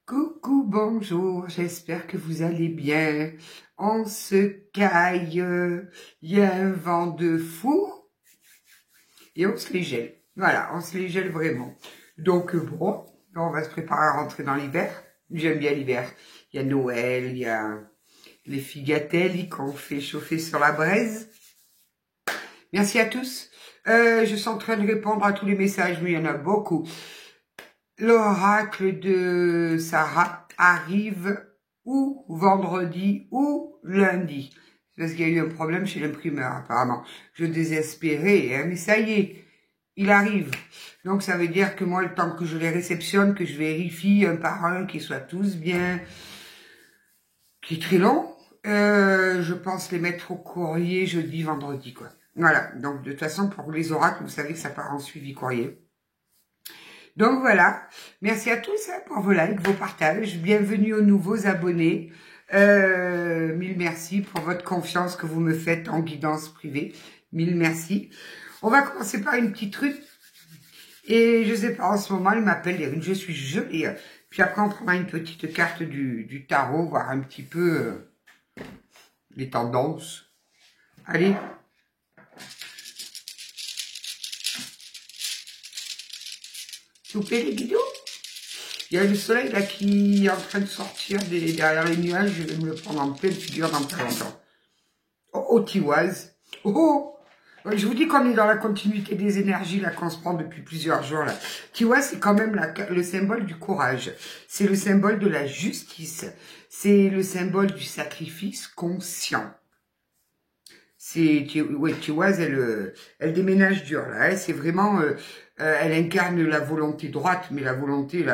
Coucou, bonjour, j'espère que vous allez bien. On se caille, il y a un vent de fou et on se les gèle. Voilà, on se les gèle vraiment. Donc bon, on va se préparer à rentrer dans l'hiver. J'aime bien l'hiver. Il y a Noël, il y a les figatelli qu'on fait chauffer sur la braise. Merci à tous. Je suis en train de répondre à tous les messages, mais il y en a beaucoup. L'oracle de Sarah arrive ou vendredi ou lundi. Parce qu'il y a eu un problème chez l'imprimeur, apparemment. Je désespérais, hein, mais ça y est, il arrive. Donc ça veut dire que moi, le temps que je les réceptionne, que je vérifie un par un, qu'ils soient tous bien, qui est très long, je pense les mettre au courrier jeudi, vendredi, quoi. Voilà, donc de toute façon, pour les oracles, vous savez que ça part en suivi courrier. Donc voilà, merci à tous pour vos likes, vos partages, bienvenue aux nouveaux abonnés, mille merci pour votre confiance que vous me faites en guidance privée, mille merci. On va commencer par une petite rune, et je sais pas, en ce moment, elle m'appelle les runes, je suis gelée, puis après on prendra une petite carte du tarot, voir un petit peu les tendances. Allez. S'il vous plaît les guidots. Il y a le soleil là qui est en train de sortir derrière les nuages. Je vais me le prendre en pleine figure dans pas longtemps. Oh, Tiwaz. Oh, je vous dis qu'on est dans la continuité des énergies là qu'on se prend depuis plusieurs jours là. Tiwaz, c'est quand même le symbole du courage. C'est le symbole de la justice. C'est le symbole du sacrifice conscient. Tiwaz, elle déménage dur là. C'est vraiment... elle incarne la volonté droite, mais la volonté,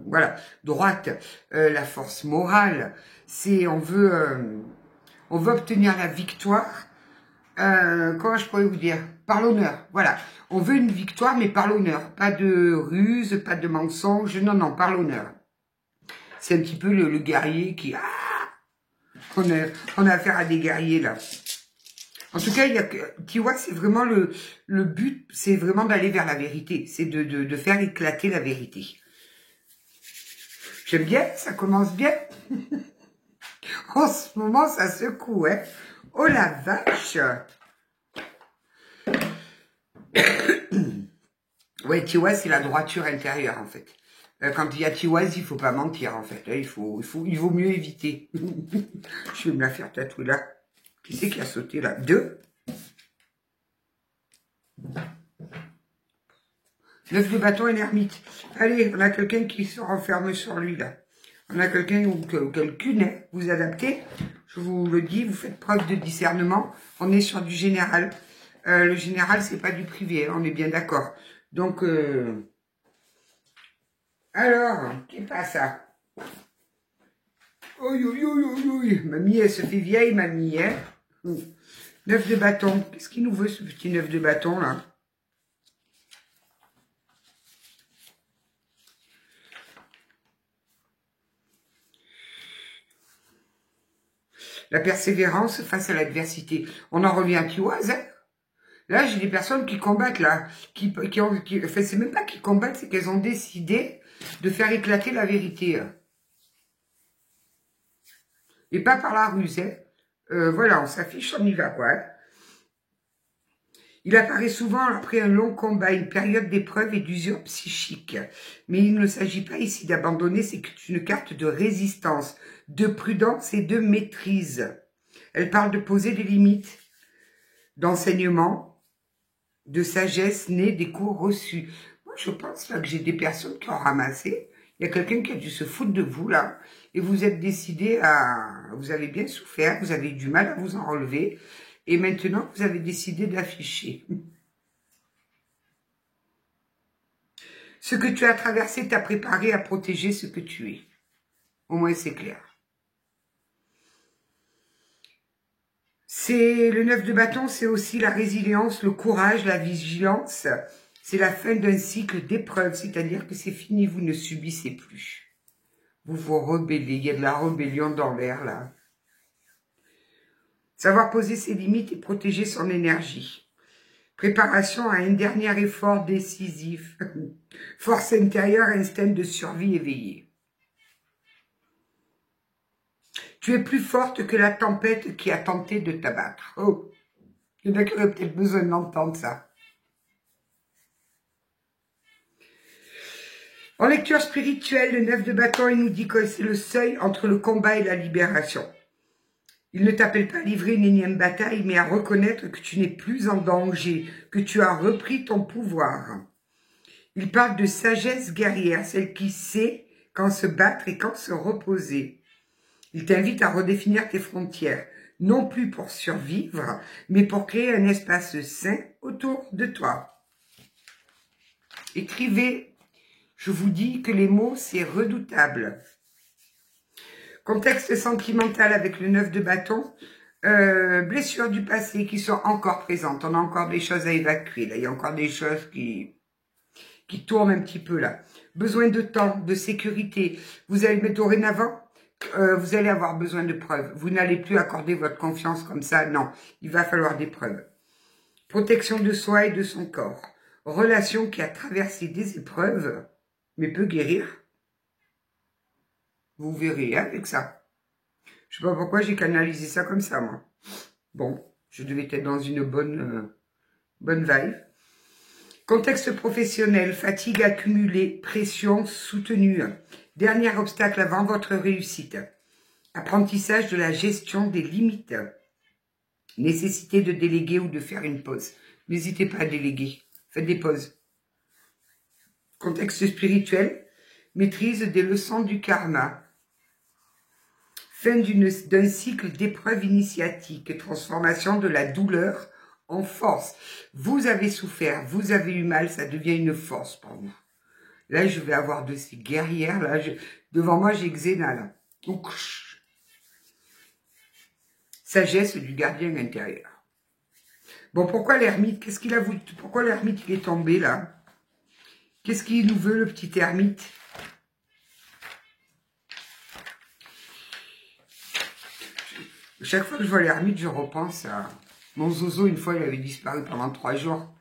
voilà, droite, la force morale. C'est, on veut obtenir la victoire. Comment je pourrais vous dire? Par l'honneur. Voilà. On veut une victoire, mais par l'honneur. Pas de ruse, pas de mensonge. Non, non, par l'honneur. C'est un petit peu le guerrier qui, on a affaire à des guerriers là. En tout cas, Tiwa, c'est vraiment le but, c'est vraiment d'aller vers la vérité, c'est de faire éclater la vérité. J'aime bien, ça commence bien. En ce moment, ça secoue, hein. Oh la vache. Ouais, Tiwa, c'est la droiture intérieure, en fait. Quand il y a Tiwaz, il faut pas mentir, en fait. Il vaut mieux éviter. Je vais me la faire tatouer là. Qui c'est qui a sauté là? 2. 9 de bâton et l'ermite. Allez, on a quelqu'un qui se renferme sur lui là. On a quelqu'un ou quelqu'une, hein, vous adaptez. Je vous le dis, vous faites preuve de discernement. On est sur du général. Le général, c'est pas du privé, hein, on est bien d'accord. Donc, alors, qu'est-ce que ça? Oui. Mamie, elle se fait vieille, mamie, hein. 9 de bâton. Qu'est-ce qu'il nous veut, ce petit 9 de bâton, là? La persévérance face à l'adversité. On en revient à Tiwaz, hein. Là, j'ai des personnes qui combattent, là. Enfin, c'est même pas qu'ils combattent, c'est qu'elles ont décidé de faire éclater la vérité. Et pas par la ruse, hein. Voilà, on s'affiche, on y va, quoi. Hein. Il apparaît souvent après un long combat, une période d'épreuve et d'usure psychique. Mais il ne s'agit pas ici d'abandonner, c'est une carte de résistance, de prudence et de maîtrise. Elle parle de poser des limites, d'enseignement, de sagesse née des cours reçus. Moi, je pense là que j'ai des personnes qui ont ramassé. Il y a quelqu'un qui a dû se foutre de vous, là. Et vous êtes décidé à... Vous avez bien souffert, vous avez du mal à vous en relever. Et maintenant, vous avez décidé d'afficher. Ce que tu as traversé t'a préparé à protéger ce que tu es. Au moins, c'est clair. C'est le 9 de bâton, c'est aussi la résilience, le courage, la vigilance. C'est la fin d'un cycle d'épreuves, c'est-à-dire que c'est fini, vous ne subissez plus. Vous vous rebellez, il y a de la rébellion dans l'air, là. Savoir poser ses limites et protéger son énergie. Préparation à un dernier effort décisif. Force intérieure, instinct de survie éveillé. Tu es plus forte que la tempête qui a tenté de t'abattre. Oh, il y en a qui auraient peut-être besoin d'entendre ça. En lecture spirituelle, le 9 de bâton, il nous dit que c'est le seuil entre le combat et la libération. Il ne t'appelle pas à livrer une énième bataille, mais à reconnaître que tu n'es plus en danger, que tu as repris ton pouvoir. Il parle de sagesse guerrière, celle qui sait quand se battre et quand se reposer. Il t'invite à redéfinir tes frontières, non plus pour survivre, mais pour créer un espace sain autour de toi. Écrivez, je vous dis que les mots, c'est redoutable. Contexte sentimental avec le 9 de bâton, blessures du passé qui sont encore présentes. On a encore des choses à évacuer, là. Il y a encore des choses qui tournent un petit peu, là. Besoin de temps, de sécurité. Vous allez mettre dorénavant, vous allez avoir besoin de preuves. Vous n'allez plus accorder votre confiance comme ça, non. Il va falloir des preuves. Protection de soi et de son corps. Relation qui a traversé des épreuves, mais peut guérir. Vous verrez avec ça. Je sais pas pourquoi j'ai canalisé ça comme ça, moi. Bon, je devais être dans une bonne vibe. Contexte professionnel, fatigue accumulée, pression soutenue. Dernier obstacle avant votre réussite. Apprentissage de la gestion des limites. Nécessité de déléguer ou de faire une pause. N'hésitez pas à déléguer. Faites des pauses. Contexte spirituel, maîtrise des leçons du karma. Fin d'un cycle d'épreuves initiatiques, transformation de la douleur en force. Vous avez souffert, vous avez eu mal, ça devient une force pour vous. Là, je vais avoir de ces guerrières, là, devant moi, j'ai Xena, là. Sagesse du gardien intérieur. Bon, pourquoi l'ermite? Qu'est-ce qu'il a voulu? Pourquoi l'ermite, il est tombé, là? Qu'est-ce qu'il nous veut, le petit ermite? Chaque fois que je vois l'ermite, je repense à mon Zozo. Une fois, il avait disparu pendant 3 jours.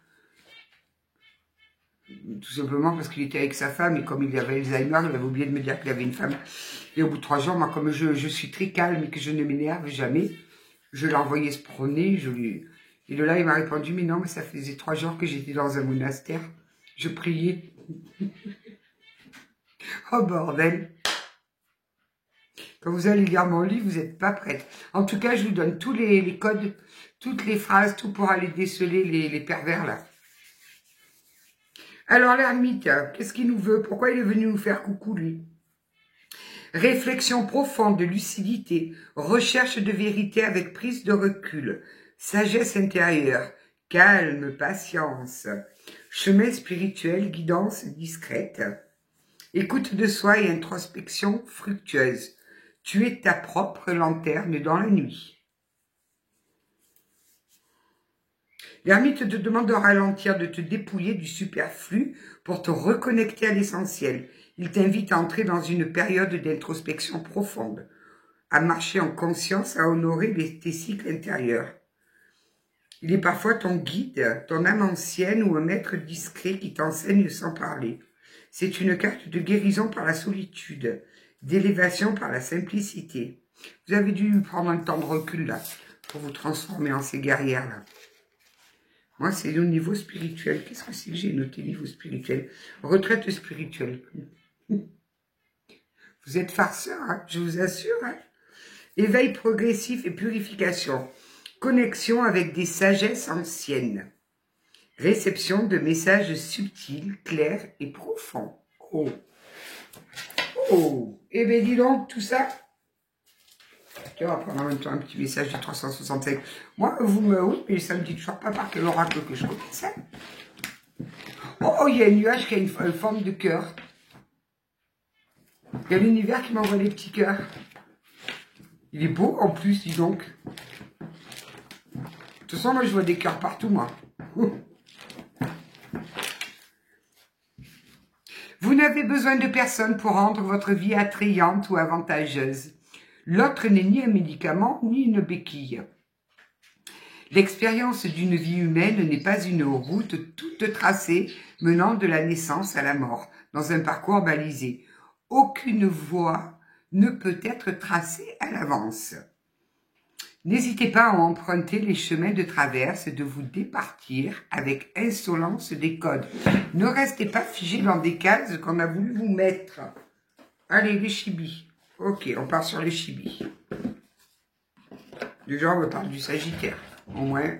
Tout simplement parce qu'il était avec sa femme et comme il avait Alzheimer, il avait oublié de me dire qu'il avait une femme. Et au bout de 3 jours, moi, comme je suis très calme et que je ne m'énerve jamais, je l'ai envoyé se promener. Et de là, il m'a répondu, mais non, mais ça faisait 3 jours que j'étais dans un monastère. Je priais. Oh bordel! Quand vous allez lire mon livre, vous n'êtes pas prête. En tout cas, je vous donne tous les codes, toutes les phrases, tout pour aller déceler les pervers là. Alors l'ermite, qu'est-ce qu'il nous veut? Pourquoi il est venu nous faire coucou lui? Réflexion profonde, lucidité, recherche de vérité avec prise de recul, sagesse intérieure, calme, patience, chemin spirituel, guidance discrète, écoute de soi et introspection fructueuse. Tu es ta propre lanterne dans la nuit. L'ermite te demande de ralentir, de te dépouiller du superflu pour te reconnecter à l'essentiel. Il t'invite à entrer dans une période d'introspection profonde, à marcher en conscience, à honorer tes cycles intérieurs. Il est parfois ton guide, ton âme ancienne ou un maître discret qui t'enseigne sans parler. C'est une carte de guérison par la solitude, d'élévation par la simplicité. Vous avez dû prendre un temps de recul là, pour vous transformer en ces guerrières là. Moi, c'est au niveau spirituel. Qu'est-ce que c'est que j'ai noté niveau spirituel? Retraite spirituelle. Vous êtes farceurs, hein, je vous assure. Hein. Éveil progressif et purification. Connexion avec des sagesses anciennes. Réception de messages subtils, clairs et profonds. Oh. Oh. Eh bien, dis donc, tout ça. On va prendre en même temps un petit message de 365. Moi, vous me... Oui, mais ça me dit toujours pas par quel oracle que je connais ça. Oh, il y a un nuage qui a une forme de cœur. Il y a l'univers qui m'envoie des petits cœurs. Il est beau en plus, dis donc. De toute façon, moi, je vois des cœurs partout, moi. Vous n'avez besoin de personne pour rendre votre vie attrayante ou avantageuse. L'autre n'est ni un médicament, ni une béquille. L'expérience d'une vie humaine n'est pas une route toute tracée menant de la naissance à la mort, dans un parcours balisé. Aucune voie ne peut être tracé à l'avance. N'hésitez pas à emprunter les chemins de traverse et de vous départir avec insolence des codes. Ne restez pas figés dans des cases qu'on a voulu vous mettre. Allez, les chibis. Ok, on part sur les chibis. Déjà, on parle du Sagittaire. Au moins,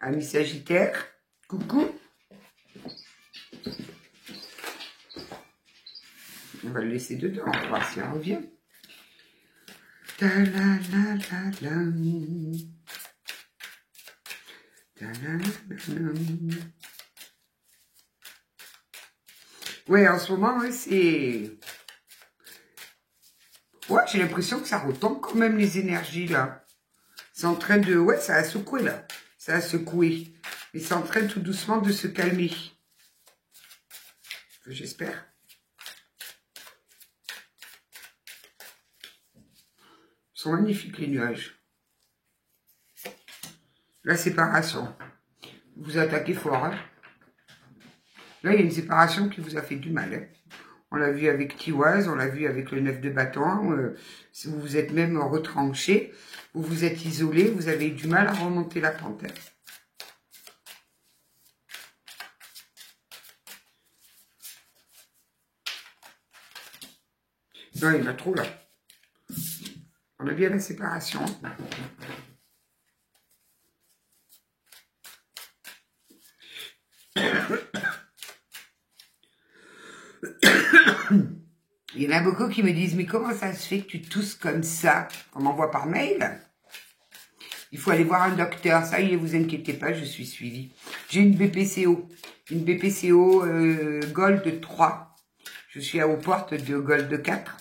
amis Sagittaire, coucou. On va le laisser dedans, on va voir si on revient. Ta la la la la. Ta la la la. Ouais, en ce moment, ouais, c'est... Ouais, j'ai l'impression que ça retombe quand même les énergies, là. C'est en train de... Ouais, ça a secoué, là. Ça a secoué. Et c'est en train tout doucement de se calmer. J'espère. Ils sont magnifiques, les nuages. La séparation. Vous attaquez fort, hein. Là, il y a une séparation qui vous a fait du mal, hein. On l'a vu avec Tiwaz, on l'a vu avec le 9 de bâton. Vous vous êtes même retranché, vous vous êtes isolé, vous avez eu du mal à remonter la pente. Hein. Non, il y en a trop là. On a bien la séparation. Il y en a beaucoup qui me disent, mais comment ça se fait que tu tousses comme ça? On m'envoie par mail. Il faut aller voir un docteur. Ça y est, vous inquiétez pas, je suis suivie. J'ai une BPCO. Une BPCO Gold 3. Je suis aux portes de Gold 4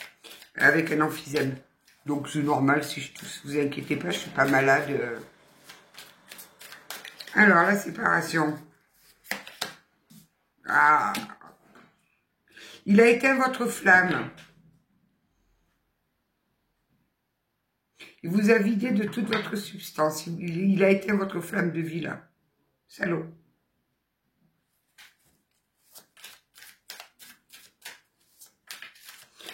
avec un emphysème. Donc c'est normal si je tousse. Vous inquiétez pas, je suis pas malade. Alors, la séparation. Ah. Il a éteint votre flamme. Il vous a vidé de toute votre substance. Il a éteint votre flamme de vie, là. Salaud.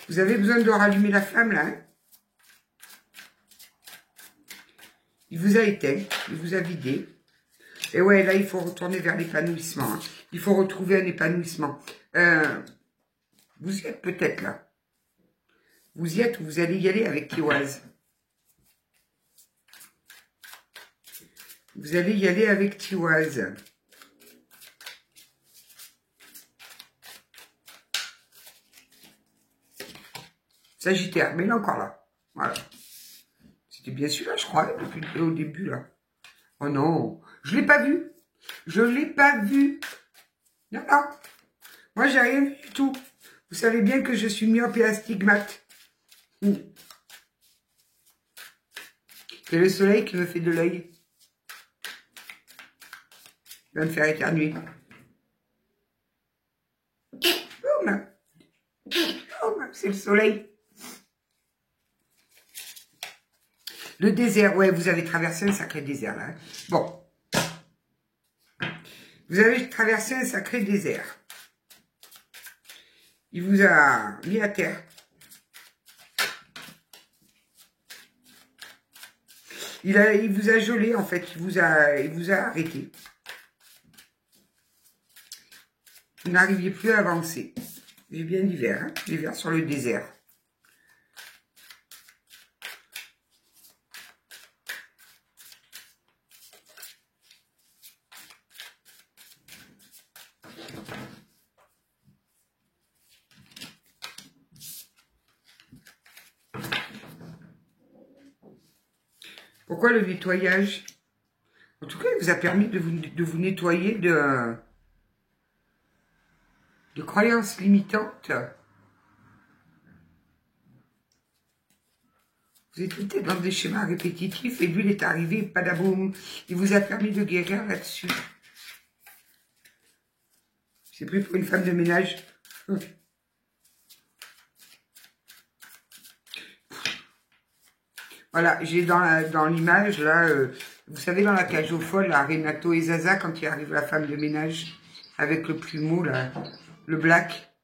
Vous avez besoin de rallumer la flamme, là. Hein? Il vous a éteint. Il vous a vidé. Et ouais, là, il faut retourner vers l'épanouissement. Hein. Il faut retrouver un épanouissement. Vous y êtes peut-être, là. Vous y êtes ou vous allez y aller avec Tiwaz. Vous allez y aller avec Tiwaz. Sagittaire, mais il est encore là. Voilà. C'était bien celui-là, je crois, depuis au début, là. Oh non, je ne l'ai pas vu. Je ne l'ai pas vu. Non, non. Moi, j'ai rien vu du tout. Vous savez bien que je suis myope et astigmate. C'est le soleil qui me fait de l'œil. Il va me faire éternuer. Oh, c'est le soleil. Le désert, ouais, vous avez traversé un sacré désert, là. Bon. Vous avez traversé un sacré désert. Il vous a mis à terre. Il vous a gelé, en fait. Il vous a arrêté. Vous n'arriviez plus à avancer. J'ai bien l'hiver, hein, l'hiver sur le désert. Pourquoi le nettoyage? En tout cas, il vous a permis de vous nettoyer de croyances limitantes. Vous étiez dans des schémas répétitifs et lui, il est arrivé, padaboum, il vous a permis de guérir là-dessus. C'est pris pour une femme de ménage. Voilà, j'ai dans l'image, là, vous savez, dans la cage aux folles, là, Renato et Zaza, quand il arrive la femme de ménage, avec le plumeau, là, le black,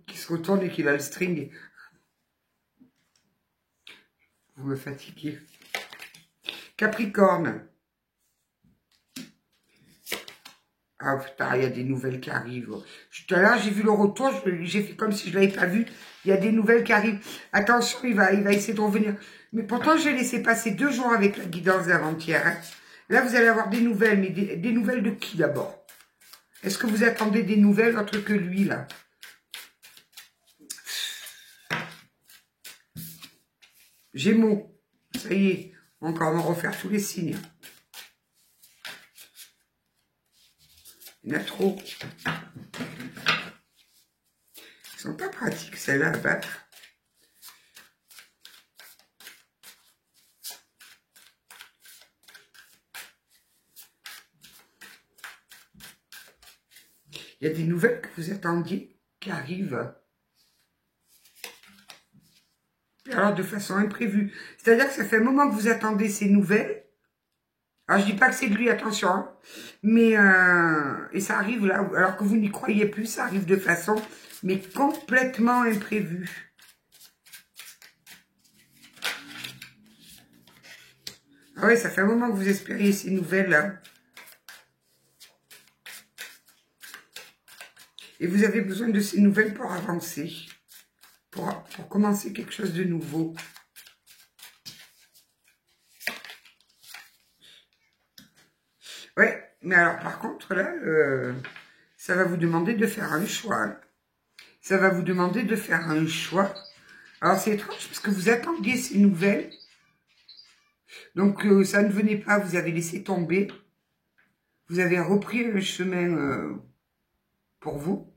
qui se retourne et qui a le string. Vous me fatiguez. Capricorne. Ah putain, il y a des nouvelles qui arrivent. Tout à l'heure, j'ai vu le retour, j'ai fait comme si je ne l'avais pas vu. Il y a des nouvelles qui arrivent. Attention, il va essayer de revenir. Mais pourtant, j'ai laissé passer 2 jours avec la guidance d'avant-hier. Hein. Là, vous allez avoir des nouvelles, mais des nouvelles de qui d'abord? Est-ce que vous attendez des nouvelles autres que lui, là? Gémeaux. Ça y est, on va refaire tous les signes. Il y en a trop. Ils sont pas pratiques, celles-là, à battre. Il y a des nouvelles que vous attendiez qui arrivent. Et alors, de façon imprévue. C'est-à-dire que ça fait un moment que vous attendez ces nouvelles. Alors, je dis pas que c'est de lui, attention. Hein, mais, et ça arrive là, alors que vous n'y croyez plus, ça arrive de façon, mais complètement imprévue. Ah ouais, ça fait un moment que vous espériez ces nouvelles-là. Et vous avez besoin de ces nouvelles pour avancer. Pour commencer quelque chose de nouveau. Ouais, mais alors par contre, là, ça va vous demander de faire un choix. Ça va vous demander de faire un choix. Alors c'est étrange parce que vous attendiez ces nouvelles. Donc ça ne venait pas, vous avez laissé tomber. Vous avez repris un chemin pour vous.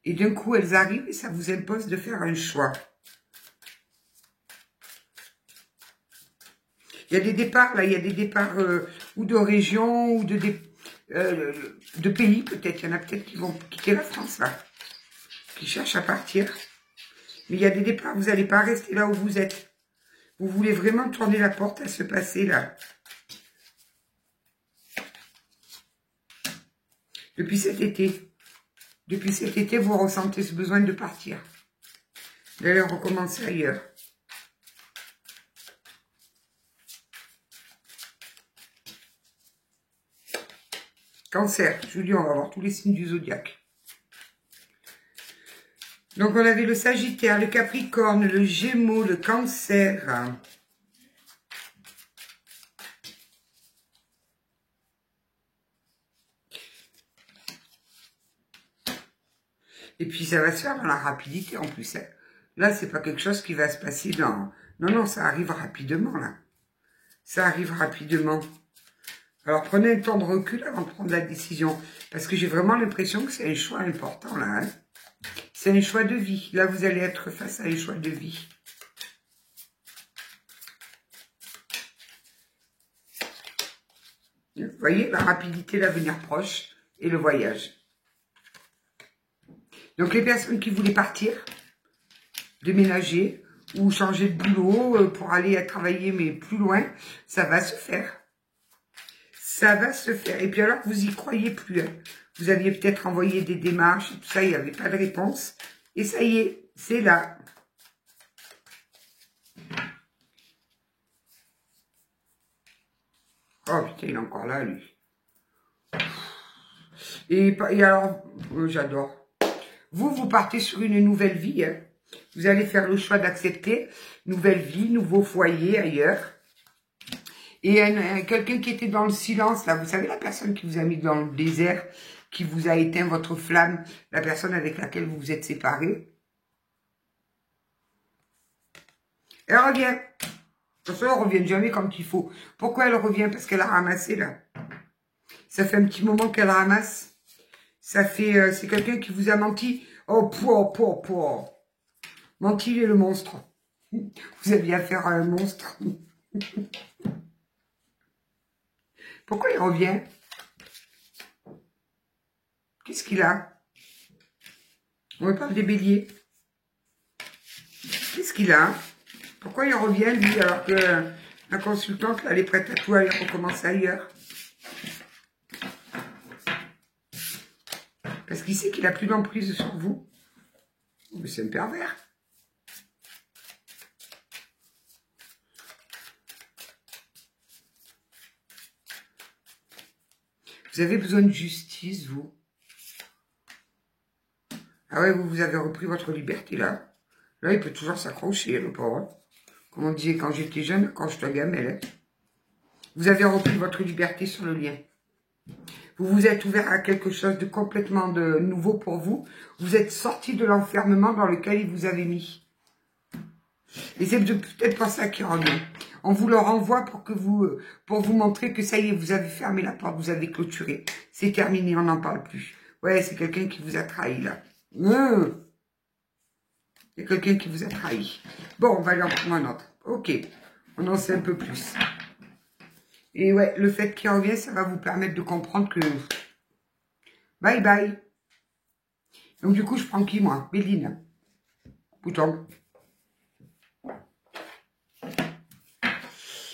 Et d'un coup, elles arrivent et ça vous impose de faire un choix. Il y a des départs, là, il y a des départs ou de région ou de pays, peut-être. Il y en a peut-être qui vont quitter la France, là, qui cherchent à partir. Mais il y a des départs, vous n'allez pas rester là où vous êtes. Vous voulez vraiment tourner la porte à ce passé, là. Depuis cet été, vous ressentez ce besoin de partir. D'aller recommencer ailleurs. Cancer, je vous dis, on va voir tous les signes du zodiaque. Donc, on avait le Sagittaire, le Capricorne, le Gémeaux, le Cancer. Et puis, ça va se faire dans la rapidité en plus. Hein. Là, c'est pas quelque chose qui va se passer dans... Non, non, ça arrive rapidement, là. Ça arrive rapidement. Alors, prenez un temps de recul avant de prendre la décision. Parce que j'ai vraiment l'impression que c'est un choix important, là. Hein. C'est un choix de vie. Là, vous allez être face à un choix de vie. Vous voyez, la rapidité, l'avenir proche et le voyage. Donc, les personnes qui voulaient partir, déménager ou changer de boulot pour aller travailler, mais plus loin, ça va se faire. Ça va se faire. Et puis alors, vous y croyez plus. Hein. Vous aviez peut-être envoyé des démarches, et tout ça, il n'y avait pas de réponse. Et ça y est, c'est là. Oh putain, il est encore là, lui. Et alors, j'adore. Vous partez sur une nouvelle vie. Hein. Vous allez faire le choix d'accepter. Nouvelle vie, nouveau foyer ailleurs. Et quelqu'un qui était dans le silence, là, vous savez, la personne qui vous a mis dans le désert, qui vous a éteint votre flamme, la personne avec laquelle vous vous êtes séparés. Elle revient. De toute façon, elle ne revient jamais comme il faut. Pourquoi elle revient? Parce qu'elle a ramassé, là. Ça fait un petit moment qu'elle ramasse. Ça fait... c'est quelqu'un qui vous a menti. Oh, pouah. Menti, il est le monstre. Vous aviez affaire à un monstre. Pourquoi il revient? Qu'est-ce qu'il a? On me parle des béliers. Qu'est-ce qu'il a? Pourquoi il revient, lui, alors que la consultante, là, elle est prête à tout aller recommencer ailleurs? Parce qu'il sait qu'il a plus d'emprise sur vous. Mais c'est un pervers. Vous avez besoin de justice, vous. Ah ouais, vous avez repris votre liberté, là. Là, il peut toujours s'accrocher, le pauvre. Comme on disait quand j'étais jeune, quand j'étais gamelle. Vous avez repris votre liberté sur le lien. Vous vous êtes ouvert à quelque chose de complètement nouveau pour vous. Vous êtes sorti de l'enfermement dans lequel il vous avait mis. Et c'est peut-être pas ça qui revient. On vous le renvoie pour vous montrer que ça y est, vous avez fermé la porte, vous avez clôturé. C'est terminé, on n'en parle plus. Ouais, c'est quelqu'un qui vous a trahi, là. C'est quelqu'un qui vous a trahi. Bon, on va aller en prendre un autre. Ok, on en sait un peu plus. Et ouais, le fait qu'il revient, ça va vous permettre de comprendre que... Bye bye. Donc du coup, je prends qui, moi? Béline. Bouton.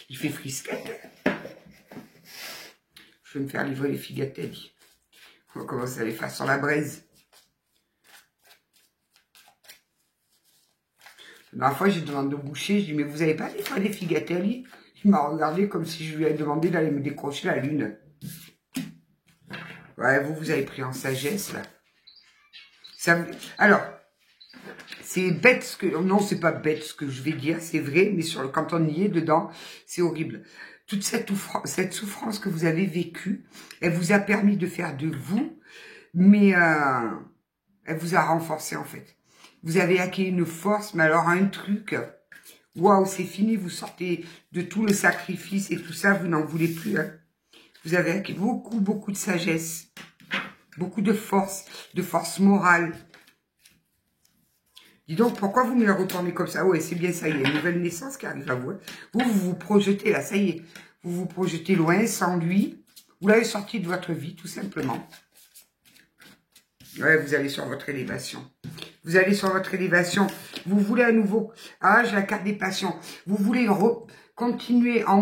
Il fait frisquette. Je vais me faire livrer les figatelli. On va commencer à les faire sur la braise. La dernière fois, j'ai demandé au boucher, je dis, mais vous n'avez pas des figatelli? Il m'a regardé comme si je lui avais demandé d'aller me décrocher la lune. Ouais, vous avez pris en sagesse, là. Alors, c'est bête ce que... Non, c'est pas bête ce que je vais dire, c'est vrai, mais quand on y est dedans, c'est horrible. Toute cette souffrance que vous avez vécue, elle vous a permis de faire de vous, mais elle vous a renforcé, en fait. Vous avez acquis une force, mais alors un truc... Waouh, c'est fini, vous sortez de tout le sacrifice et tout ça, vous n'en voulez plus. Hein. Vous avez acquis beaucoup, beaucoup de sagesse, beaucoup de force morale. Dis donc, pourquoi vous me la retournez comme ça? Ouais, c'est bien, ça y est, une nouvelle naissance qui arrive à vous. Hein. Vous vous projetez là, ça y est. Vous vous projetez loin, sans lui. Vous l'avez sorti de votre vie, tout simplement. Ouais, vous allez sur votre élévation. Vous allez sur votre élévation. Vous voulez à nouveau... Ah, j'ai la carte des passions. Vous voulez continuer à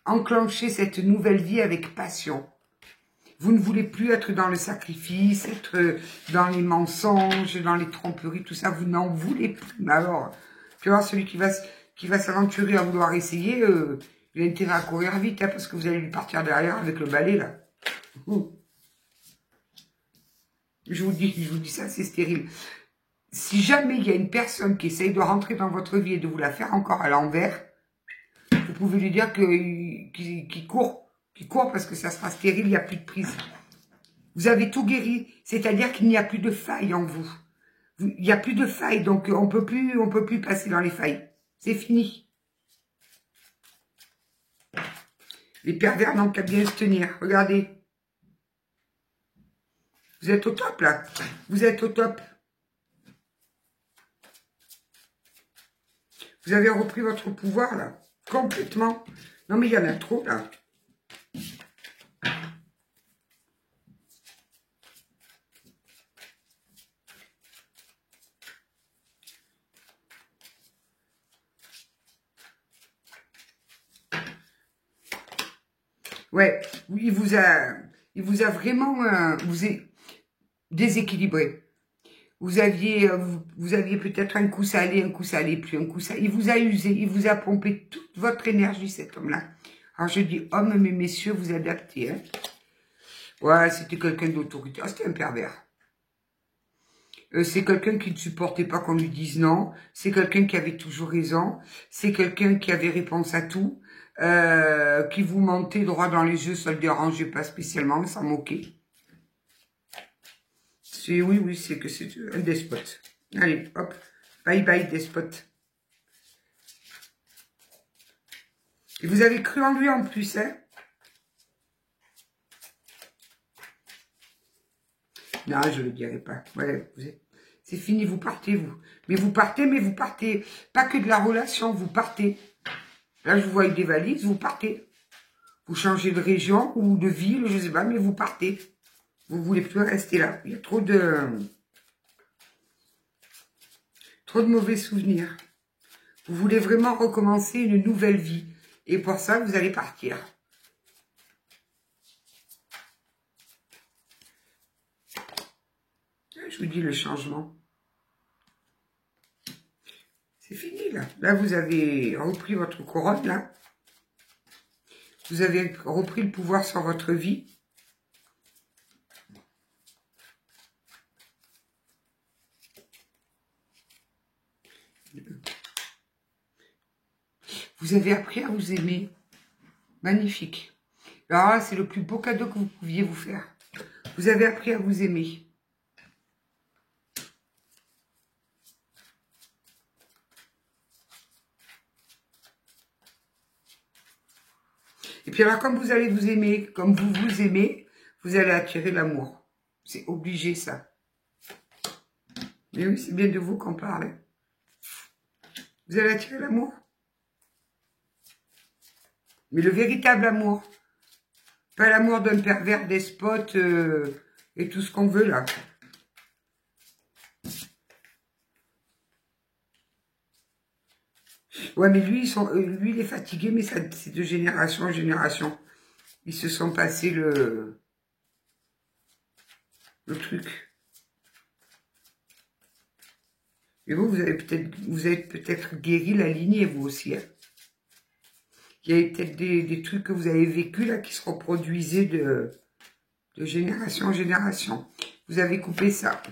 enclencher cette nouvelle vie avec passion. Vous ne voulez plus être dans le sacrifice, être dans les mensonges, dans les tromperies, tout ça. Vous n'en voulez plus. Mais alors, tu vois, celui qui va s'aventurer à vouloir essayer, il a intérêt à courir vite, hein, parce que vous allez lui partir derrière avec le balai, là. Je vous dis ça, c'est stérile. Si jamais il y a une personne qui essaye de rentrer dans votre vie et de vous la faire encore à l'envers, vous pouvez lui dire qu'il court parce que ça sera stérile, il n'y a plus de prise. Vous avez tout guéri, c'est-à-dire qu'il n'y a plus de faille en vous. Il n'y a plus de faille, donc on peut plus passer dans les failles. C'est fini. Les pervers n'ont qu'à bien se tenir. Regardez. Vous êtes au top, là. Vous êtes au top. Vous avez repris votre pouvoir, là. Complètement. Non, mais il y en a trop, là. Ouais, il vous a vraiment déséquilibré. Vous aviez peut-être un coup ça allait plus, un coup ça. Il vous a usé, il vous a pompé toute votre énergie, cet homme-là. Alors je dis, hommes, mais messieurs, vous adaptez. Hein. Ouais, c'était quelqu'un d'autorité. Ah, c'était un pervers. C'est quelqu'un qui ne supportait pas qu'on lui dise non. C'est quelqu'un qui avait toujours raison. C'est quelqu'un qui avait réponse à tout. Qui vous mentait droit dans les yeux, ça le dérangeait pas spécialement, il s'en moquait. Oui, c'est que c'est un despote. Allez, hop, bye bye despote. Et vous avez cru en lui en plus, hein? Non, je le dirai pas. Ouais, c'est fini, vous partez, vous. Mais vous partez pas que de la relation, vous partez. Là, je vous vois avec des valises, vous partez. Vous changez de région ou de ville, je sais pas, mais vous partez. Vous voulez plus rester là. Il y a trop de mauvais souvenirs. Vous voulez vraiment recommencer une nouvelle vie. Et pour ça, vous allez partir. Je vous dis le changement. C'est fini, là. Là, vous avez repris votre couronne, là. Vous avez repris le pouvoir sur votre vie. Vous avez appris à vous aimer. Magnifique. Alors là, c'est le plus beau cadeau que vous pouviez vous faire. Vous avez appris à vous aimer. Et puis alors, comme vous allez vous aimer, comme vous vous aimez, vous allez attirer l'amour. C'est obligé, ça. Mais oui, c'est bien de vous qu'on parle. Vous allez attirer l'amour. Mais le véritable amour. Pas l'amour d'un pervers, despote et tout ce qu'on veut, là. Ouais, mais lui, lui, il est fatigué, mais c'est de génération en génération. Ils se sont passés le truc. Et vous avez peut-être guéri la lignée, vous aussi. Hein. Il y a peut-être des trucs que vous avez vécu là qui se reproduisaient de génération en génération. Vous avez coupé ça.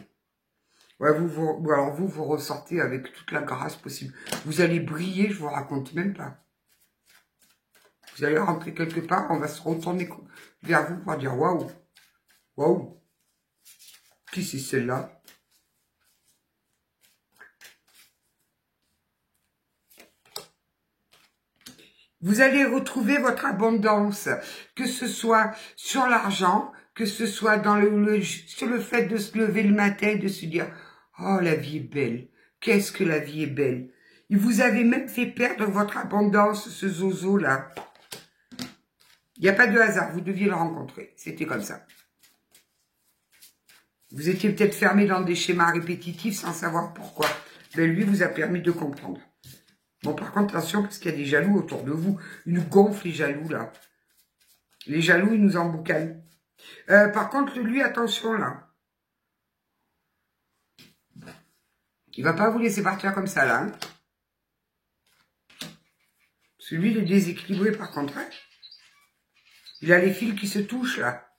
Ouais, alors vous ressortez avec toute la grâce possible. Vous allez briller, je vous raconte même pas. Vous allez rentrer quelque part, on va se retourner vers vous pour dire waouh, waouh. Qui c'est celle-là? Vous allez retrouver votre abondance, que ce soit sur l'argent, que ce soit dans sur le fait de se lever le matin et de se dire « Oh, la vie est belle, qu'est-ce que la vie est belle !» Il vous avait même fait perdre votre abondance, ce zozo-là. Il n'y a pas de hasard, vous deviez le rencontrer, c'était comme ça. Vous étiez peut-être fermé dans des schémas répétitifs sans savoir pourquoi. Mais lui vous a permis de comprendre. Bon, par contre, attention, parce qu'il y a des jaloux autour de vous. Ils nous gonflent, les jaloux, là. Les jaloux, ils nous emboucanent. Par contre, lui, attention, là. Il va pas vous laisser partir comme ça, là. Hein. Parce que lui, il est déséquilibré, par contre. Hein. Il a les fils qui se touchent, là.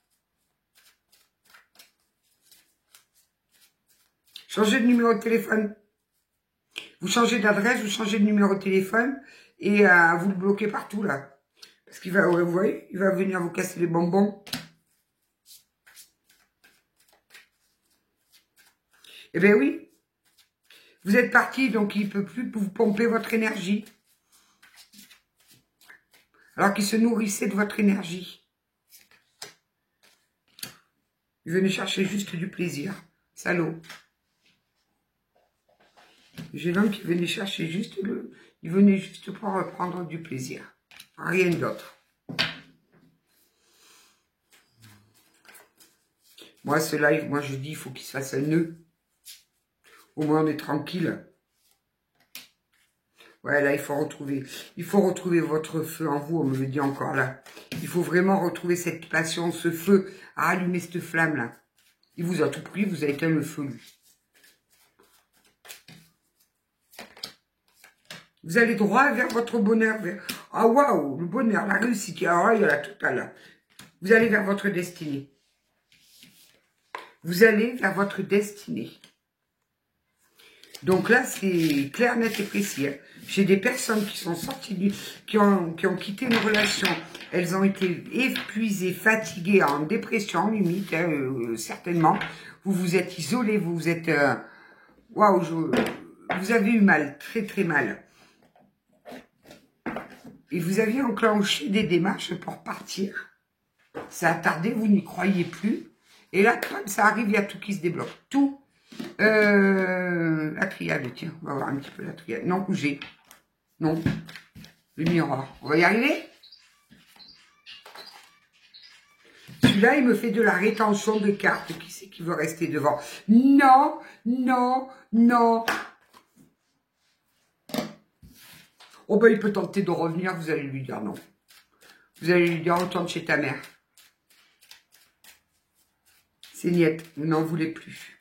Changez de numéro de téléphone. Vous changez d'adresse, vous changez de numéro de téléphone et vous le bloquez partout, là. Parce qu'il va, vous voyez, il va venir vous casser les bonbons. Eh bien oui. Vous êtes parti, donc il ne peut plus vous pomper votre énergie. Alors qu'il se nourrissait de votre énergie. Il venait chercher juste du plaisir. Salaud. J'ai l'homme qui venait chercher juste il venait juste pour reprendre du plaisir. Rien d'autre. Moi, ce live, moi je dis, il faut qu'il se fasse un nœud. Au moins on est tranquille. Ouais, là, il faut retrouver votre feu en vous, on me le dit encore là. Il faut vraiment retrouver cette passion, ce feu, à allumer cette flamme-là. Il vous a tout pris, vous avez éteint le feu, lui. Vous allez droit vers votre bonheur. Ah, waouh, le bonheur, la réussite. Alors là, il y a la totale. Vous allez vers votre destinée. Vous allez vers votre destinée. Donc là, c'est clair, net et précis. Hein. J'ai des personnes qui sont sorties qui ont quitté une relation. Elles ont été épuisées, fatiguées, en dépression, limite, hein, certainement. Vous vous êtes isolés, vous vous êtes... Waouh, vous avez eu mal, très très mal. Et vous aviez enclenché des démarches pour partir. Ça a tardé, vous n'y croyez plus. Et là, comme ça arrive, il y a tout qui se débloque. Tout. La triade, tiens, on va voir un petit peu la triade. Non, bougez. Non. Le miroir. On va y arriver. Celui-là, il me fait de la rétention de cartes. Qui c'est qui veut rester devant? Non, non, non. Oh ben, il peut tenter de revenir, vous allez lui dire non. Vous allez lui dire, retourne chez ta mère. C'est niette, vous n'en voulez plus.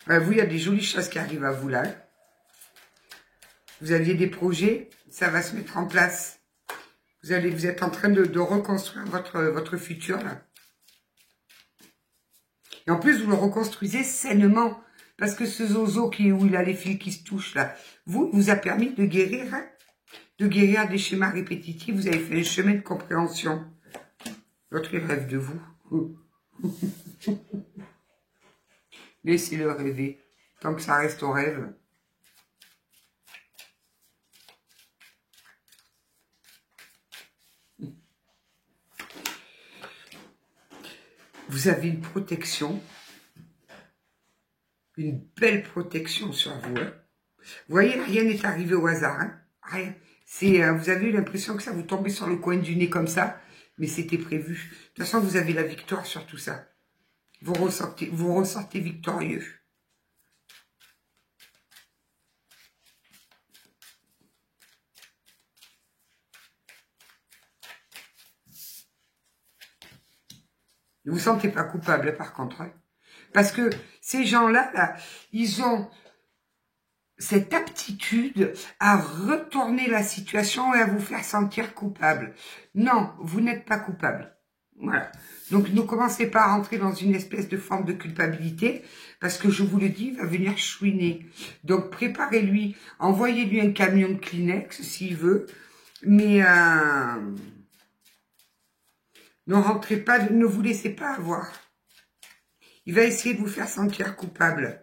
Vous, il y a des jolies choses qui arrivent à vous là. Vous aviez des projets, ça va se mettre en place. Vous êtes en train de reconstruire votre futur, là. Et en plus, vous le reconstruisez sainement. Parce que ce zozo où il a les fils qui se touchent, là, vous a permis de guérir, hein, de guérir des schémas répétitifs. Vous avez fait un chemin de compréhension. L'autre, il rêve de vous. Laissez-le rêver. Tant que ça reste au rêve. Vous avez une protection. Une belle protection sur vous. Hein. Vous voyez, rien n'est arrivé au hasard. Hein. Rien. Vous avez eu l'impression que ça vous tombait sur le coin du nez comme ça. Mais c'était prévu. De toute façon, vous avez la victoire sur tout ça. Vous ressortez victorieux. Ne vous sentez pas coupable, par contre. Hein. Parce que ces gens-là, là, ils ont cette aptitude à retourner la situation et à vous faire sentir coupable. Non, vous n'êtes pas coupable. Voilà. Donc, ne commencez pas à rentrer dans une espèce de forme de culpabilité, parce que je vous le dis, il va venir chouiner. Donc, préparez-lui, envoyez-lui un camion de Kleenex, s'il veut, mais ne rentrez pas, ne vous laissez pas avoir. Il va essayer de vous faire sentir coupable.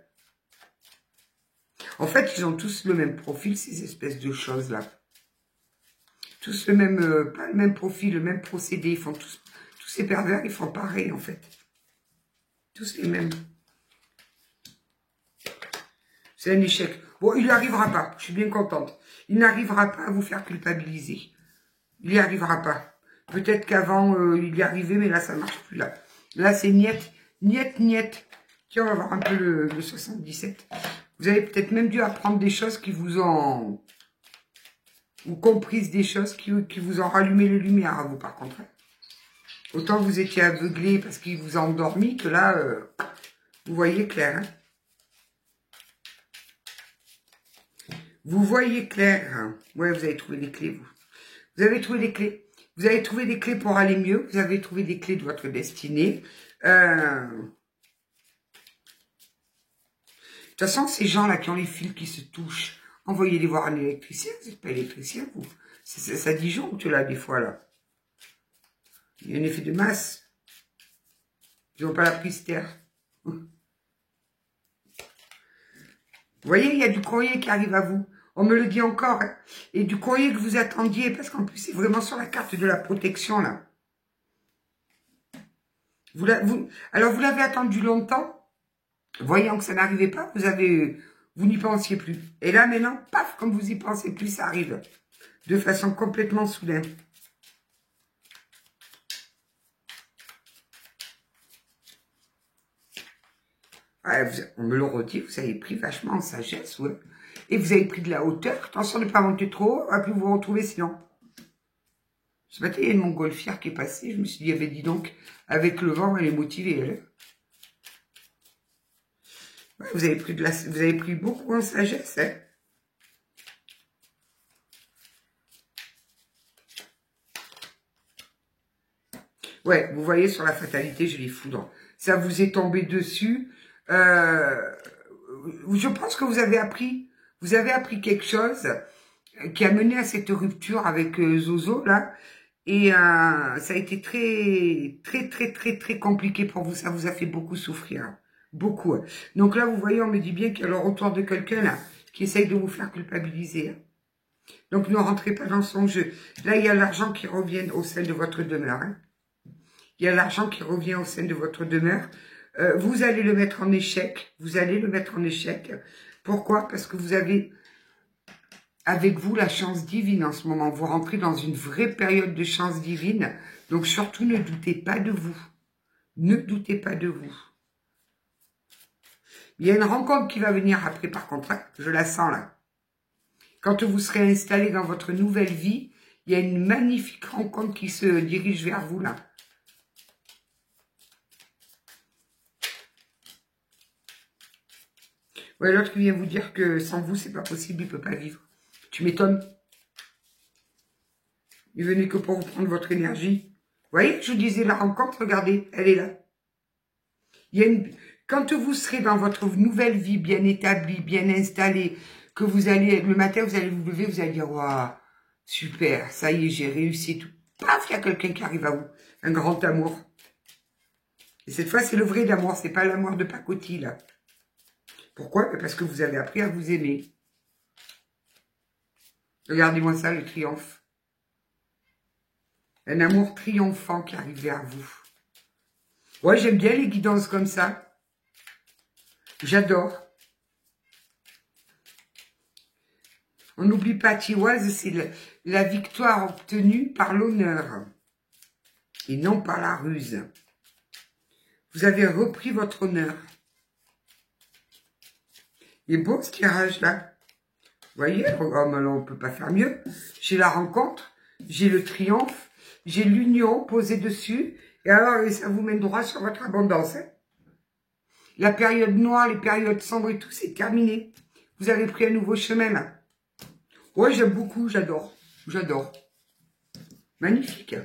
En fait, ils ont tous le même profil, ces espèces de choses-là. Tous le même, pas le même profil, le même procédé. Ils font tous ces pervers, ils font pareil, en fait. Tous les mêmes. C'est un échec. Bon, il n'y arrivera pas. Je suis bien contente. Il n'arrivera pas à vous faire culpabiliser. Il n'y arrivera pas. Peut-être qu'avant, il y arrivait, mais là, ça ne marche plus, là. Là, c'est niet, niet, niet. Tiens, on va voir un peu le 77. Vous avez peut-être même dû apprendre des choses qui vous ont... Ou comprises des choses qui vous ont rallumé les lumières, à vous, par contre. Autant vous étiez aveuglé parce qu'il vous a endormi, que là, vous voyez clair. Hein. Vous voyez clair. Ouais, vous avez trouvé les clés, vous. Vous avez trouvé les clés. Vous avez trouvé des clés pour aller mieux. Vous avez trouvé des clés de votre destinée. De toute façon, ces gens-là qui ont les fils qui se touchent, envoyez-les voir un électricien. Vous n'êtes pas électricien, vous. Ça disjoncte, là, des fois, là. Il y a un effet de masse. Ils n'ont pas la prise terre. Vous voyez, il y a du courrier qui arrive à vous. On me le dit encore. Hein. Et du courrier que vous attendiez, parce qu'en plus, c'est vraiment sur la carte de la protection, là. Alors, vous l'avez attendu longtemps. Voyant que ça n'arrivait pas, vous n'y pensiez plus. Et là, maintenant, paf, comme vous y pensez plus, ça arrive. De façon complètement soudaine. Ouais, on me le redit, vous avez pris vachement en sagesse, ouais. Et vous avez pris de la hauteur. Attention de ne pas monter trop haut, on va plus vous retrouver sinon. Ce matin, il y a une montgolfière qui est passée. Je me suis dit, avait dit donc, avec le vent, elle est motivée, elle. Ouais, vous avez pris beaucoup en sagesse, hein. Ouais, vous voyez, sur la fatalité, je les foudre. Ça vous est tombé dessus. Je pense que vous avez appris quelque chose qui a mené à cette rupture avec Zozo, là. Et ça a été très, très, très, très, très compliqué pour vous. Ça vous a fait beaucoup souffrir. Beaucoup. Donc là, vous voyez, on me dit bien qu'il y a le retour de quelqu'un, là, qui essaye de vous faire culpabiliser. Donc ne rentrez pas dans son jeu. Là, il y a l'argent qui revient au sein de votre demeure. Hein. Il y a l'argent qui revient au sein de votre demeure. Vous allez le mettre en échec. Vous allez le mettre en échec. Pourquoi? Parce que vous avez avec vous la chance divine en ce moment. Vous rentrez dans une vraie période de chance divine. Donc surtout, ne doutez pas de vous. Ne doutez pas de vous. Il y a une rencontre qui va venir après, par contre. Hein, je la sens là. Quand vous serez installé dans votre nouvelle vie, il y a une magnifique rencontre qui se dirige vers vous là. Ouais, l'autre qui vient vous dire que sans vous, c'est pas possible, il peut pas vivre. Tu m'étonnes. Il venait que pour vous prendre votre énergie. Vous voyez, je vous disais la rencontre, regardez, elle est là. Il y a une... Quand vous serez dans votre nouvelle vie bien établie, bien installée, que vous allez, le matin, vous allez vous lever, vous allez dire, waouh, super, ça y est, j'ai réussi tout. Paf, il y a quelqu'un qui arrive à vous. Un grand amour. Et cette fois, c'est le vrai d'amour, c'est pas l'amour de pacotille, là. Pourquoi? Parce que vous avez appris à vous aimer. Regardez-moi ça, le triomphe. Un amour triomphant qui arrive vers vous. Ouais, j'aime bien les guidances comme ça. J'adore. On n'oublie pas, Tiwaz, c'est la victoire obtenue par l'honneur et non par la ruse. Vous avez repris votre honneur. Il est beau ce tirage là. Vous voyez, oh, maintenant on ne peut pas faire mieux. J'ai la rencontre, j'ai le triomphe, j'ai l'union posée dessus. Et alors, ça vous mène droit sur votre abondance. Hein. La période noire, les périodes sombres et tout, c'est terminé. Vous avez pris un nouveau chemin là. Ouais, j'aime beaucoup, j'adore. J'adore. Magnifique.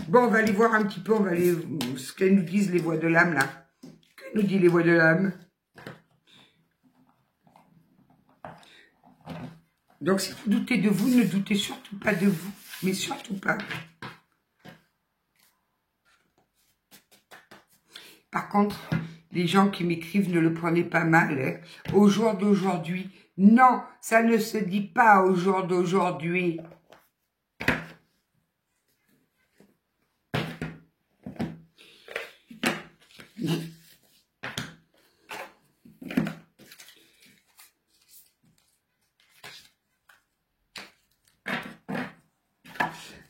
Bon, on va aller voir un petit peu, on va aller ce qu'elles nous disent les voix de l'âme là. Que nous dit les voix de l'âme? Donc, si vous doutez de vous, ne doutez surtout pas de vous. Mais surtout pas. Par contre, les gens qui m'écrivent, ne le prenez pas mal. Hein. Au jour d'aujourd'hui, non, ça ne se dit pas au jour d'aujourd'hui.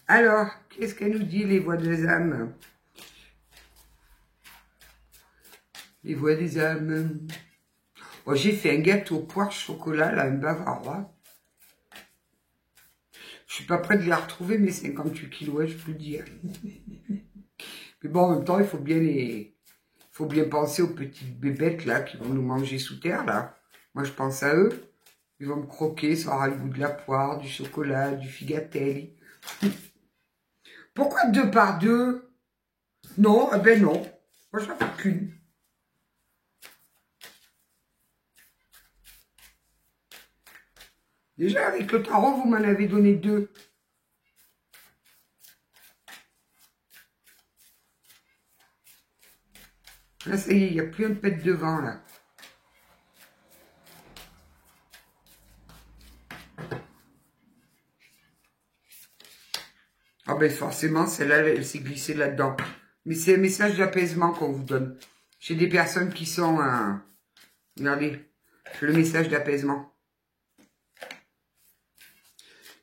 Alors, qu'est-ce qu'elle nous dit, les voix des âmes? Les voix des âmes. Oh, j'ai fait un gâteau poire chocolat, là, un bavarois. Je suis pas prête de les retrouver, mes 58 kilos, je peux le dire. Mais bon, en même temps, il faut bien penser aux petites bébêtes, là, qui vont nous manger sous terre, là. Moi, je pense à eux. Ils vont me croquer, ça aura le goût de la poire, du chocolat, du figatelli. Pourquoi 2 par 2? Non, eh ben non. Moi, j'en fais qu'une. Déjà, avec le tarot, vous m'en avez donné 2. Là, ça y est, il n'y a plus un pet devant, là. Ah ben forcément, celle-là, elle s'est glissée là-dedans. Mais c'est un message d'apaisement qu'on vous donne. J'ai des personnes qui sont... regardez, le message d'apaisement.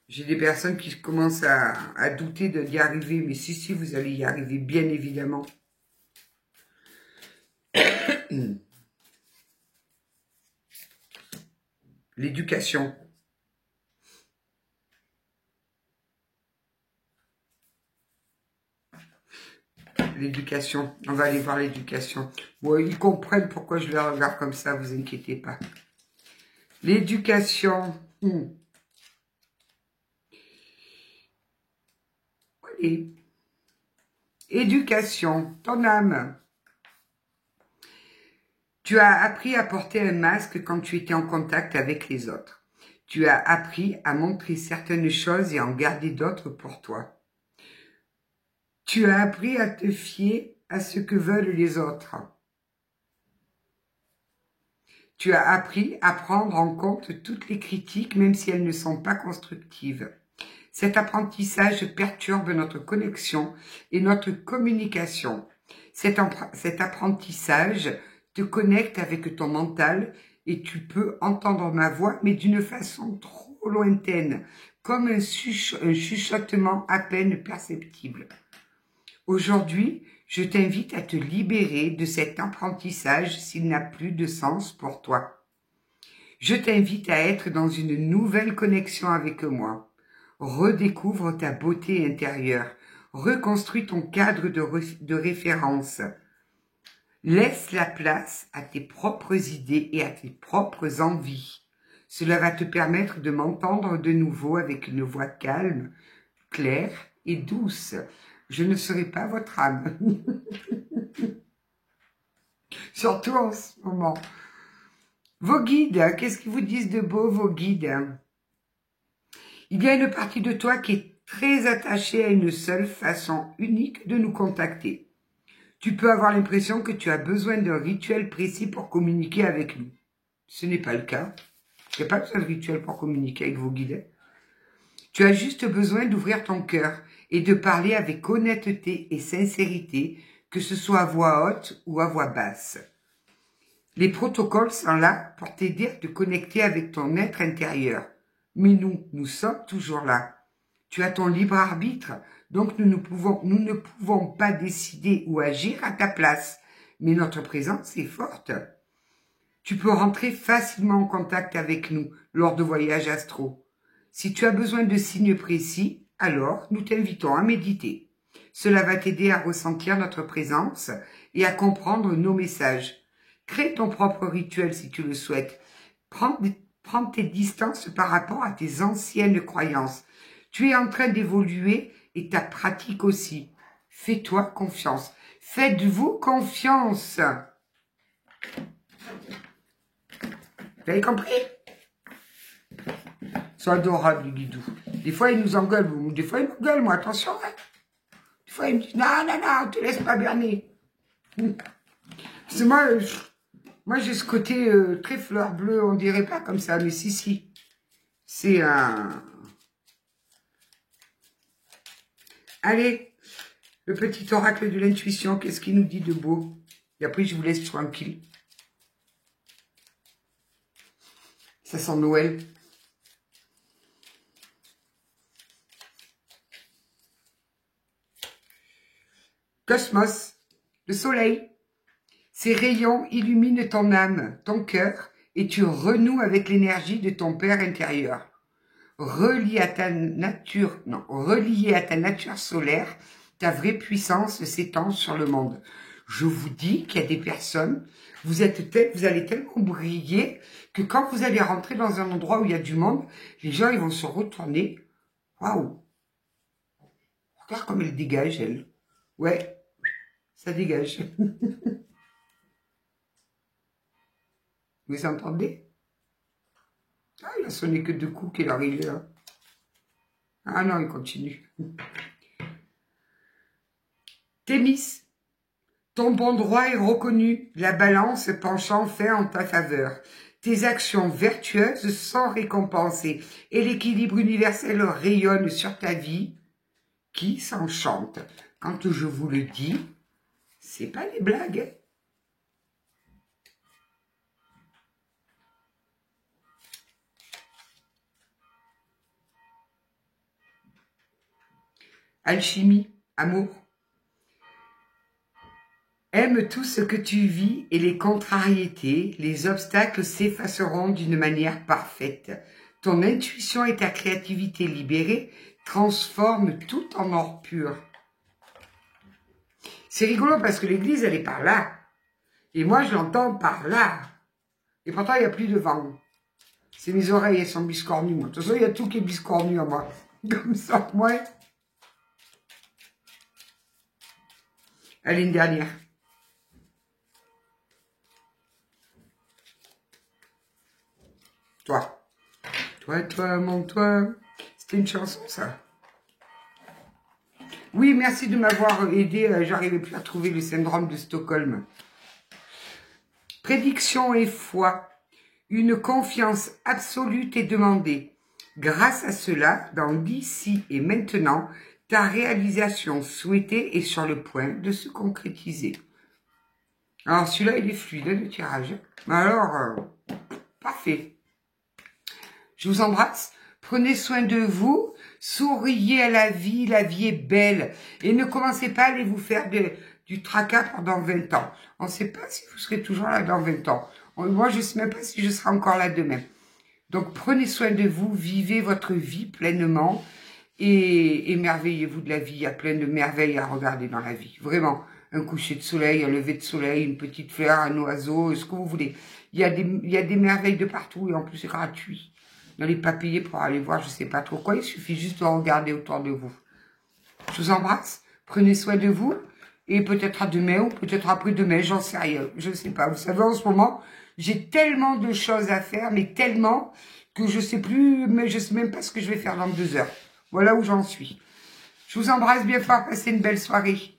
J'ai des personnes qui commencent à douter d'y arriver. Mais si, vous allez y arriver, bien évidemment. L'éducation. L'éducation. On va aller voir l'éducation. Bon, ils comprennent pourquoi je les regarde comme ça, vous inquiétez pas. L'éducation. Allez. Éducation. Ton âme. Tu as appris à porter un masque quand tu étais en contact avec les autres. Tu as appris à montrer certaines choses et en garder d'autres pour toi. Tu as appris à te fier à ce que veulent les autres. Tu as appris à prendre en compte toutes les critiques, même si elles ne sont pas constructives. Cet apprentissage perturbe notre connexion et notre communication. Cet apprentissage te connecte avec ton mental et tu peux entendre ma voix, mais d'une façon trop lointaine, comme un chuchotement à peine perceptible. Aujourd'hui, je t'invite à te libérer de cet apprentissage s'il n'a plus de sens pour toi. Je t'invite à être dans une nouvelle connexion avec moi. Redécouvre ta beauté intérieure. Reconstruis ton cadre de référence. Laisse la place à tes propres idées et à tes propres envies. Cela va te permettre de m'entendre de nouveau avec une voix calme, claire et douce. Je ne serai pas votre âme. Surtout en ce moment. Vos guides, qu'est-ce qu'ils vous disent de beau, vos guides? Il y a une partie de toi qui est très attachée à une seule façon unique de nous contacter. Tu peux avoir l'impression que tu as besoin d'un rituel précis pour communiquer avec nous. Ce n'est pas le cas. Il n'y a pas besoin de rituel pour communiquer avec vos guides. Tu as juste besoin d'ouvrir ton cœur et de parler avec honnêteté et sincérité, que ce soit à voix haute ou à voix basse. Les protocoles sont là pour t'aider à te connecter avec ton être intérieur. Mais nous sommes toujours là. Tu as ton libre arbitre, donc nous ne pouvons pas décider ou agir à ta place. Mais notre présence est forte. Tu peux rentrer facilement en contact avec nous lors de voyages astraux. Si tu as besoin de signes précis, alors nous t'invitons à méditer. Cela va t'aider à ressentir notre présence et à comprendre nos messages. Crée ton propre rituel si tu le souhaites. Prends tes distances par rapport à tes anciennes croyances. Tu es en train d'évoluer et ta pratique aussi. Fais-toi confiance. Faites-vous confiance. Vous avez compris? Ils sont adorables, les guidous. Des fois, ils nous engueulent. Des fois, ils m'engueulent, moi, attention. Hein. Des fois, ils me disent, non, non, non, ne te laisse pas berner. C'est moi, j'ai ce côté très fleur bleue, on dirait pas comme ça, mais si. C'est un... Allez, le petit oracle de l'intuition, qu'est-ce qu'il nous dit de beau? Et après, je vous laisse tranquille. Ça sent Noël. Cosmos, le soleil. Ces rayons illuminent ton âme, ton cœur, et tu renoues avec l'énergie de ton Père intérieur. Relié à ta nature solaire, ta vraie puissance s'étend sur le monde. Je vous dis qu'il y a des personnes, vous allez tellement briller que quand vous allez rentrer dans un endroit où il y a du monde, les gens ils vont se retourner. Waouh! Regarde comme elle dégage, elle. Ouais, ça dégage. Vous entendez? Ah, il a sonné que 2 coups qu'il est arrivé là. Ah non, il continue. Thémis, ton bon droit est reconnu, la balance penchant fait en ta faveur. Tes actions vertueuses sont récompensées et l'équilibre universel rayonne sur ta vie qui s'enchante. Quand je vous le dis, c'est pas des blagues. Alchimie, amour. Aime tout ce que tu vis et les contrariétés, les obstacles s'effaceront d'une manière parfaite. Ton intuition et ta créativité libérée transforment tout en or pur. C'est rigolo parce que l'église, elle est par là. Et moi, je l'entends par là. Et pourtant, il n'y a plus de vent. C'est mes oreilles, elles sont biscornues. De toute façon, il y a tout qui est biscornu à moi. Comme ça, moi. Allez, une dernière. Toi, mon toi. C'était une chanson, ça. Oui, merci de m'avoir aidé. J'arrivais plus à trouver le syndrome de Stockholm. Prédiction et foi. Une confiance absolue t'est demandée. Grâce à cela, dans l'ici et maintenant, ta réalisation souhaitée est sur le point de se concrétiser. Alors, celui-là, il est fluide, le tirage. Alors, parfait. Je vous embrasse. Prenez soin de vous. Souriez à la vie est belle. Et ne commencez pas à aller vous faire du tracas pendant 20 ans. On ne sait pas si vous serez toujours là dans 20 ans. Moi, je ne sais même pas si je serai encore là demain. Donc, prenez soin de vous, vivez votre vie pleinement et émerveillez-vous de la vie. Il y a plein de merveilles à regarder dans la vie. Vraiment, un coucher de soleil, un lever de soleil, une petite fleur, un oiseau, ce que vous voulez. Il y a des merveilles de partout et en plus c'est gratuit. Vous n'allez pas payer pour aller voir, je sais pas trop quoi, il suffit juste de regarder autour de vous. Je vous embrasse, prenez soin de vous et peut-être à demain ou peut-être après-demain, j'en sais rien, je sais pas. Vous savez, en ce moment, j'ai tellement de choses à faire, mais tellement que je sais plus, mais je sais même pas ce que je vais faire dans 2 heures. Voilà où j'en suis. Je vous embrasse bien fort, passez une belle soirée.